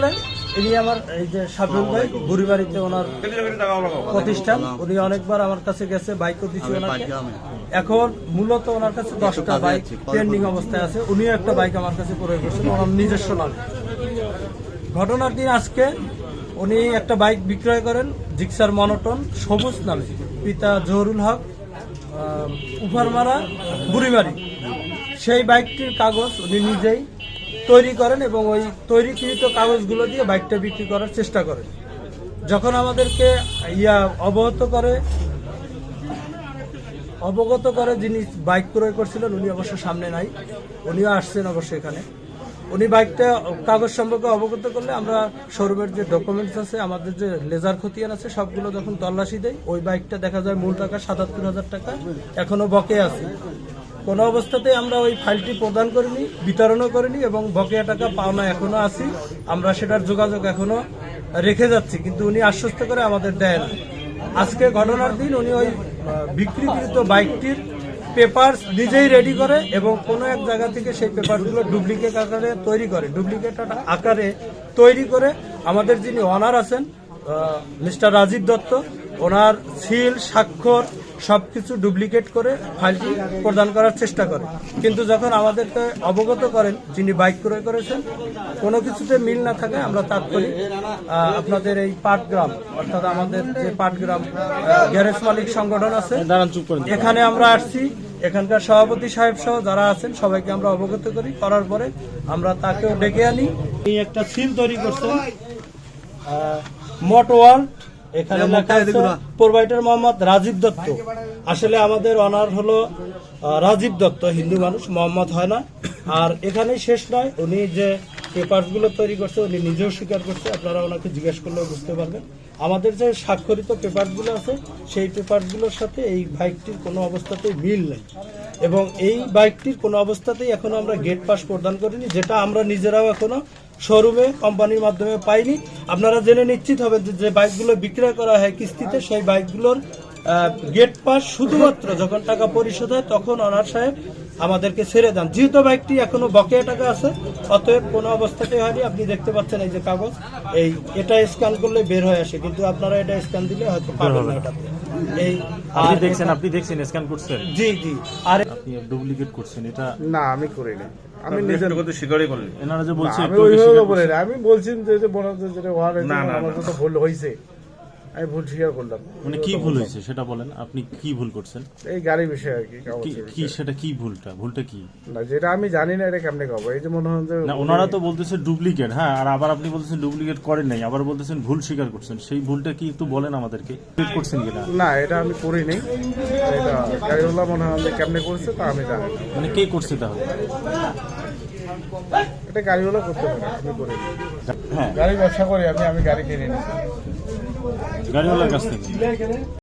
সালে ইনি আমার এই যে সাবরুল ভাই বুড়িবাড়িতে ওনার প্রতিষ্ঠান, উনি অনেকবার আমার কাছে গেছে, বাইকও দিচ্ছে ওনাকে। এখন মূলত ওনার কাছে 10টা বাইক পেন্ডিং অবস্থায় আছে, উনিও একটা বাইক আমার কাছে ক্রয় করছেন ওনার নিজস্ব নামে। ঘটনার দিন আজকে উনি একটা বাইক বিক্রয় করেন জিক্সার মনোটন সবুজ নামে, পিতা জহুরুল হক, উফারমারা, বুড়িবাড়ি। সেই বাইকটির কাগজ উনি নিজেই তৈরি করেন এবং ওই তৈরিকৃত কাগজগুলো দিয়ে বাইকটা বিক্রি করার চেষ্টা করেন। যখন আমাদেরকে অবগত করে যিনি বাইক ক্রয় করছিলেন, উনি অবশ্য সামনে নাই, উনিও আসছেন অবশ্য এখানে। উনি বাইকটা কাগজ সম্পর্কে অবগত করলে আমরা শোরুমের যে ডকুমেন্টস আছে, আমাদের যে লেজার খতিয়ান আছে, সবগুলো যখন তল্লাশি দেয়, ওই বাইকটা দেখা যায় মূল টাকা 77,000 টাকা এখনো বকেয়া আছে। কোনো অবস্থাতেই আমরা ওই ফাইলটি প্রদান করিনি, বিতরণও করিনি এবং বকেয়া টাকা পাওনা এখনো আছি। আমরা সেটার যোগাযোগ এখনো রেখে যাচ্ছি, কিন্তু উনি আশ্বস্ত করে আমাদের দেয় না। আজকে ঘটনার দিন উনি ওই বিক্রিকৃত বাইকটির পেপার নিজেই রেডি করে এবং কোনো এক জায়গা থেকে সেই পেপারগুলো ডুপ্লিকেট আকারে তৈরি করে আমাদের যিনি অনার আছেন মিস্টার রাজীব দত্ত, ওনার সিল স্বাক্ষর সবকিছু ডুপ্লিকেট করে ফাইলটি প্রদান করার চেষ্টা করে। কিন্তু যখন আমাদেরকে অবগত করেন যিনি বাইক ক্রয় করেছেন, কোনো কিছুতে মিল না থাকে, আমরা তাৎক্ষণিক আপনাদের এই পাটগ্রাম, অর্থাৎ আমাদের যে পাটগ্রাম গ্যারেজ মালিক সংগঠন আছে, এখানে আমরা আসছি। এখানকার সভাপতি সাহেব সহ যারা আছেন সবাইকে আমরা অবগত করার পরে আমরা তাকেও ডেকে আনি। এই একটা সিল তৈরি করছেন মোটওয়ার্ল্ড, এখানে লেখা আছে প্রোভাইডার মোহাম্মদ রাজীব দত্ত। আসলে আমাদের অনার হলো রাজীব দত্ত, হিন্দু মানুষ, মোহাম্মদ হয় না। আর এখানেই শেষ নয়, উনি যে পেপারগুলো তৈরি করছে উনি নিজেও স্বীকার করছে, আপনারা ওনাকে জিজ্ঞেস করলেও বুঝতে পারবেন। আমাদের যে স্বাক্ষরিত পেপারগুলো আছে সেই পেপারগুলোর সাথে এই বাইকটির কোনো অবস্থাতেই মিল নেই এবং এই বাইকটির কোনো অবস্থাতেই এখনো আমরা গেট পাস প্রদান করিনি, যেটা আমরা নিজেরাও এখনো শোরুমে কোম্পানির মাধ্যমে পাইনি। আপনারা জেনে নিশ্চিত হবেন যে বাইকগুলো বিক্রয় করা হয় কিস্তিতে, সেই বাইকগুলোর গেট পাস শুধুমাত্র যখন টাকা পরিশোধ হয় তখন অনার সাহেব আমাদেরকে ছেড়ে দেন। যেহেতু বাইকটি এখনো বকেয়া টাকা আছে, অতএব কোনো অবস্থাতেই হয়নি। আপনি দেখতে পাচ্ছেন এই যে কাগজ, এটা স্ক্যান করলে বের হয়ে আসে, কিন্তু আপনারা এটা স্ক্যান দিলে হয়তো পাবেন না এটাতে। আপনি দেখছেন স্ক্যান করছেন? জি জি। আর আপনি ডুপ্লিকেট করছেন? এটা না, আমি করি না, আমি নিজের কথা স্বীকারই করি। এনারা যে বলছে আমি ওইভাবে বলি না, আমি বলছি যে মনে হচ্ছে যেটা হওয়ার আমার তো ভুল হয়েছে, আমি ভুল স্বীকার করলাম। মানে কি ভুল হয়েছে সেটা বলেন, আপনি কি ভুল করছেন? এই গাড়ি বিষয় আর কি সেটা কি ভুলটা কি না, যেটা আমি জানি না এটা কেমনে খাবো। এই যে মনে হয় যে না, ওনারা তো বলতেছে ডুপ্লিকেট, হ্যাঁ, আর আবার আপনি বলতেছেন ডুপ্লিকেট করেন নাই, আবার বলতেছেন ভুল স্বীকার করছেন। সেই ভুলটা কি একটু বলেন আমাদেরকে, করছেন কিনা? না, এটা আমি করি নাই, এটা গাড়িওয়ালা মনে হয় কেমনে করছে তা আমি জানি না। মানে কে করছে তাহলে? এটা গাড়িওয়ালা করতে পারে, আমি করি না। হ্যাঁ, গাড়ি ব্যবসা করি আমি গাড়ি কিনি না গাড়িওয়ালার কাছ থেকে।